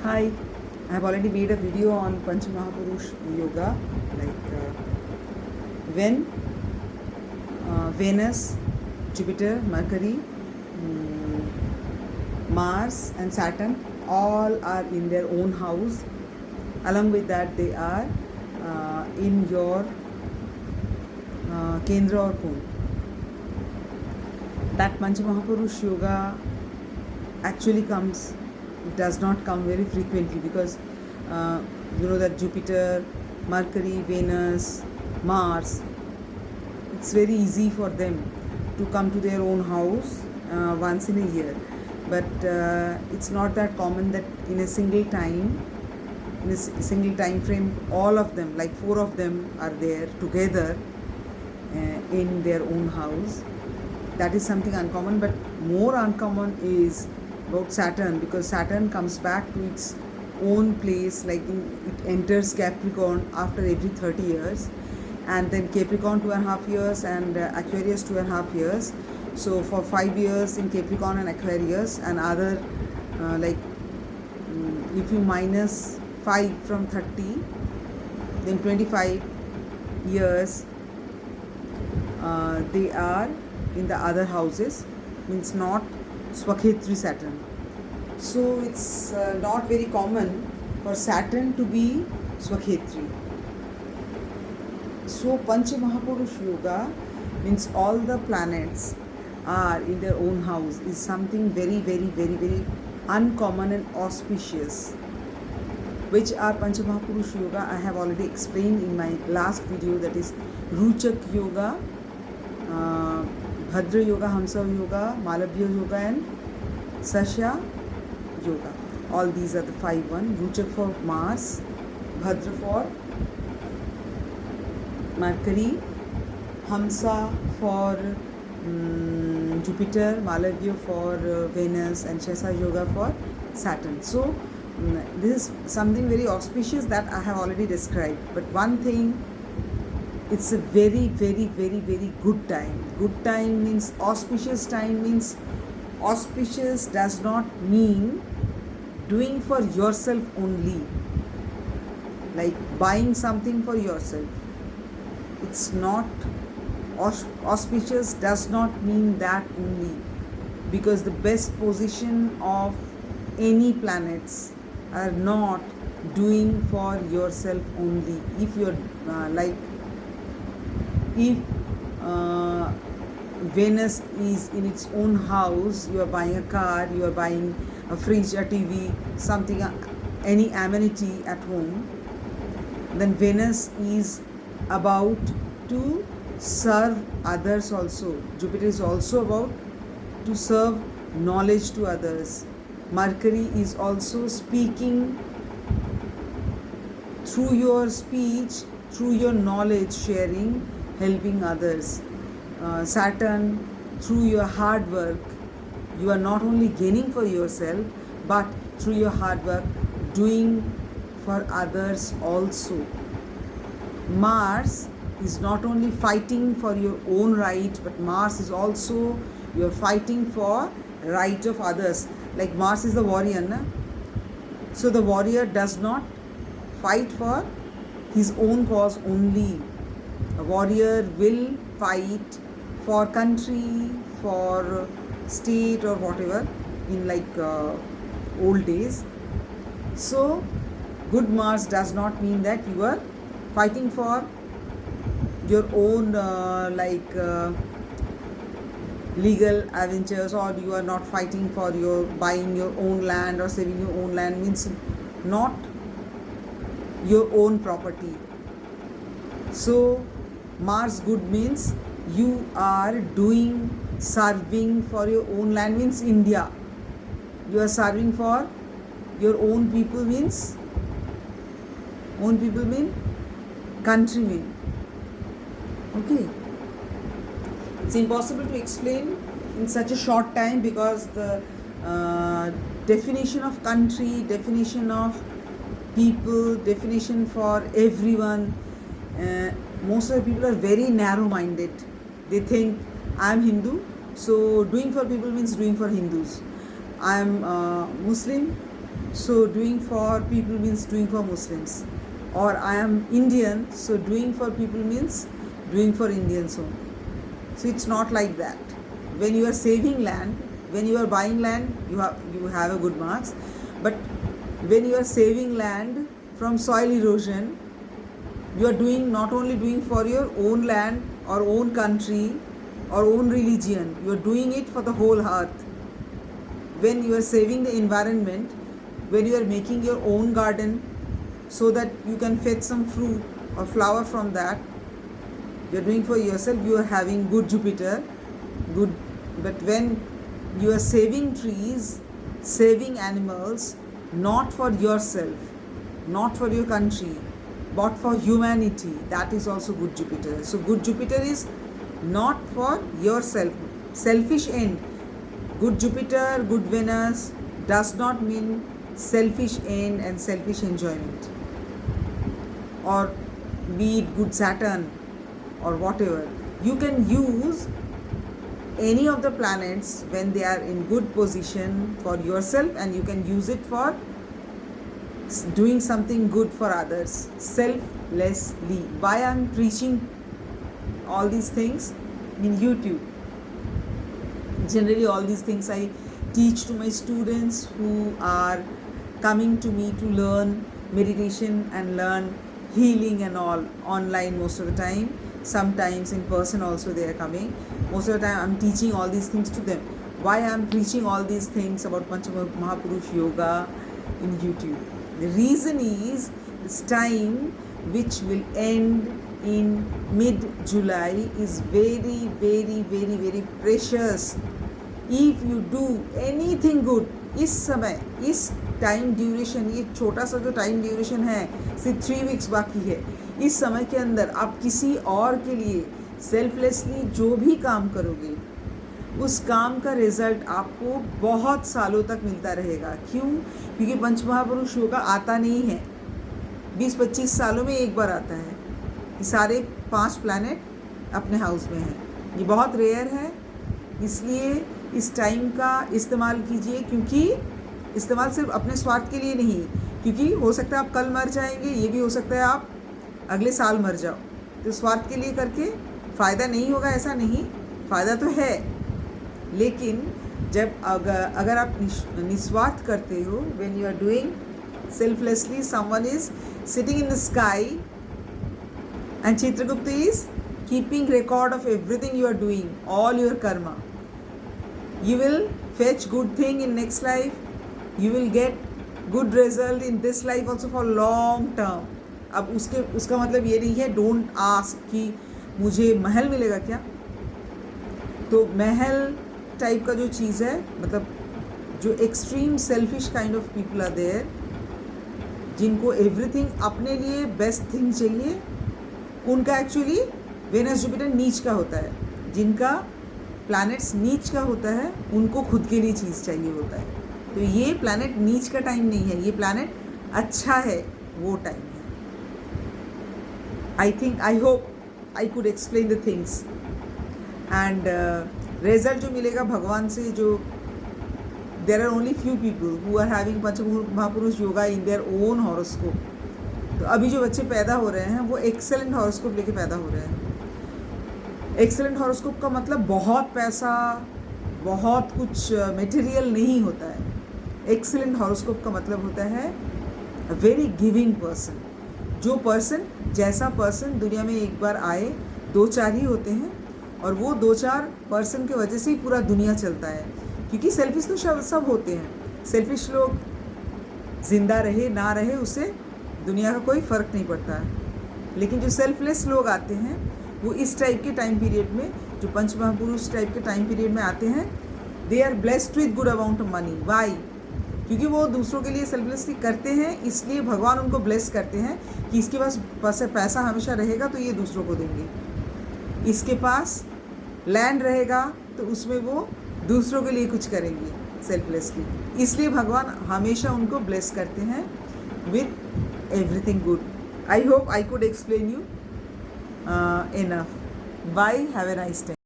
Hi, I have already made a video on Panchamahapurush Yoga, like when Venus, Jupiter, Mercury, Mars, and Saturn all are in their own house. Along with that, they are in your Kendra or Kun. That Panchamahapurush Yoga actually comes, it does not come very frequently because you know that Jupiter, Mercury, Venus, Mars, it's very easy for them to come to their own house once in a year, but it's not that common that in a single time, in a single time frame, all of them, like four of them, are there together in their own house. That is something uncommon, but more uncommon is about Saturn, because Saturn comes back to its own place, like it enters Capricorn after every 30 years, and then Capricorn 2.5 years, and Aquarius 2.5 years. So for 5 years in Capricorn and Aquarius, and other if you minus 5 from 30, then 25 years they are in the other houses, means not Swakhetri Saturn. So it's not very common for Saturn to be Swakhetri. So Panchamahapurush Yoga means all the planets are in their own house is something very, very, very, very uncommon and auspicious. Which are Panchamahapurush Yoga, I have already explained in my last video, that is Ruchak Yoga, Bhadra Yoga, Hamsa Yoga, Malabhya Yoga, and Sasha Yoga. All these are the 5 Ruchak for Mars, Bhadra for Mercury, Hamsa for Jupiter, Malabhya for Venus, and Shasa Yoga for Saturn. So this is something very auspicious that I have already described. But one thing, it's a very, very, very, very good time. Good time means auspicious time, means auspicious does not mean doing for yourself only, like buying something for yourself. It's not auspicious, does not mean that only, because the best position of any planets are not doing for yourself only. If you're if Venus is in its own house, you are buying a car, you are buying a fridge, a TV, something, any amenity at home, then Venus is about to serve others also. Jupiter is also about to serve knowledge to others. Mercury is also speaking through your speech, through your knowledge sharing, helping others. Saturn, through your hard work, you are not only gaining for yourself, but through your hard work, doing for others also. Mars is not only fighting for your own right, but Mars is also, you are fighting for right of others. Like Mars is the warrior, na? So the warrior does not fight for his own cause only. A warrior will fight for country, for state, or whatever, in old days. So good Mars does not mean that you are fighting for your own legal adventures, or you are not fighting for your buying your own land or saving your own land, means not your own property. So Mars good means you are doing, serving for your own land, means India. You are serving for your own people, means countrymen. Okay, it's impossible to explain in such a short time, because the definition of country, definition of people, definition for everyone, most of the people are very narrow minded. They think I am Hindu, so doing for people means doing for Hindus. I am Muslim, so doing for people means doing for Muslims. Or I am Indian, so doing for people means doing for Indians only. So it's not like that. When you are saving land, when you are buying land, you have a good marks. But when you are saving land from soil erosion, you are doing not only doing for your own land or own country or own religion, you are doing it for the whole earth. When you are saving the environment, when you are making your own garden so that you can fetch some fruit or flower from that, you are doing for yourself, you are having good Jupiter, good. But when you are saving trees, saving animals, not for yourself, not for your country, but for humanity, that is also good Jupiter. So good Jupiter is not for yourself, selfish end. Good Jupiter, good Venus does not mean selfish end and selfish enjoyment. Or be it good Saturn or whatever. You can use any of the planets when they are in good position for yourself, and you can use it for doing something good for others selflessly. Why I am preaching all these things in YouTube? Generally all these things I teach to my students who are coming to me to learn meditation and learn healing and all, online most of the time. Sometimes in person also they are coming. Most of the time I'm teaching all these things to them. Why I'm preaching all these things about Panchamahapurush Yoga in YouTube? The reason is this time, which will end in mid-July, is very, very, very, very precious. If you do anything good, इस समय, इस time duration, ये छोटा सा जो time duration है, सिर्फ 3 weeks बाकी है, इस समय के अंदर आप किसी और के लिए सेल्फलेसली जो भी काम करोगे, उस काम का रिजल्ट आपको बहुत सालों तक मिलता रहेगा. क्यों? क्योंकि पंचमहापुरुष योगा आता नहीं है, 20-25 सालों में एक बार आता है. ये सारे 5 प्लैनेट अपने हाउस में हैं. ये बहुत रेयर है, इसलिए इस टाइम का इस्तेमाल कीजिए. क्योंकि इस्तेमाल सिर्फ अपने स्वार्थ के लिए नहीं, क्योंकि हो सकता है आप कल मर जाएंगे, ये भी हो सकता है आप अगले साल मर जाओ. तो स्वार्थ के लिए करके फ़ायदा नहीं होगा ऐसा नहीं, फ़ायदा तो है. लेकिन जब अगर आप निस्वार्थ करते हो, when you are doing selflessly, someone is sitting in the sky and Chitragupta is keeping record of everything you are doing, all your karma. You will fetch good thing in next life, you will get good result in this life also for long term. अब उसका मतलब ये नहीं है don't ask कि मुझे महल मिलेगा क्या. तो महल टाइप का जो चीज़ है, मतलब जो extreme selfish kind of people are there, जिनको एवरीथिंग अपने लिए बेस्ट थिंग चाहिए, उनका एक्चुअली वेनस जुपिटर नीच का होता है. जिनका प्लैनेट्स नीच का होता है, उनको खुद के लिए चीज़ चाहिए होता है. तो ये प्लैनेट नीच का टाइम नहीं है, ये प्लैनेट अच्छा है, वो टाइम है. I think, I hope I could explain the things. And result जो मिलेगा भगवान से, जो there are only few people who are having Panchamahapurush yoga in their own horoscope. तो अभी जो बच्चे पैदा हो रहे हैं वो एक्सेलेंट हॉरोस्कोप लेके पैदा हो रहे हैं. एक्सेलेंट हॉरोस्कोप का मतलब बहुत पैसा, बहुत कुछ मटेरियल नहीं होता है. एक्सेलेंट हॉरोस्कोप का मतलब होता है अ वेरी गिविंग पर्सन. जो पर्सन, जैसा पर्सन दुनिया में एक बार आए, 2-4 ही होते हैं, और वो 2-4 पर्सन के वजह से ही पूरा दुनिया चलता है. क्योंकि सेल्फिश तो सब होते हैं. सेल्फिश लोग जिंदा रहे ना रहे उससे दुनिया का कोई फ़र्क नहीं पड़ता है. लेकिन जो सेल्फलेस लोग आते हैं, वो इस टाइप के टाइम पीरियड में, जो पंचमहापुरुष टाइप के टाइम पीरियड में आते हैं, they are blessed with good amount of money. Why? क्योंकि वो दूसरों के लिए सेल्फलेसली करते हैं, इसलिए भगवान उनको ब्लेस करते हैं कि इसके पास पैसा हमेशा रहेगा तो ये दूसरों को देंगे. इसके पास लैंड रहेगा तो उसमें वो दूसरों के लिए कुछ करेंगे सेल्फलेसली. इसलिए भगवान हमेशा उनको ब्लेस करते हैं with everything good. I hope I could explain you enough. Bye. Have a nice time.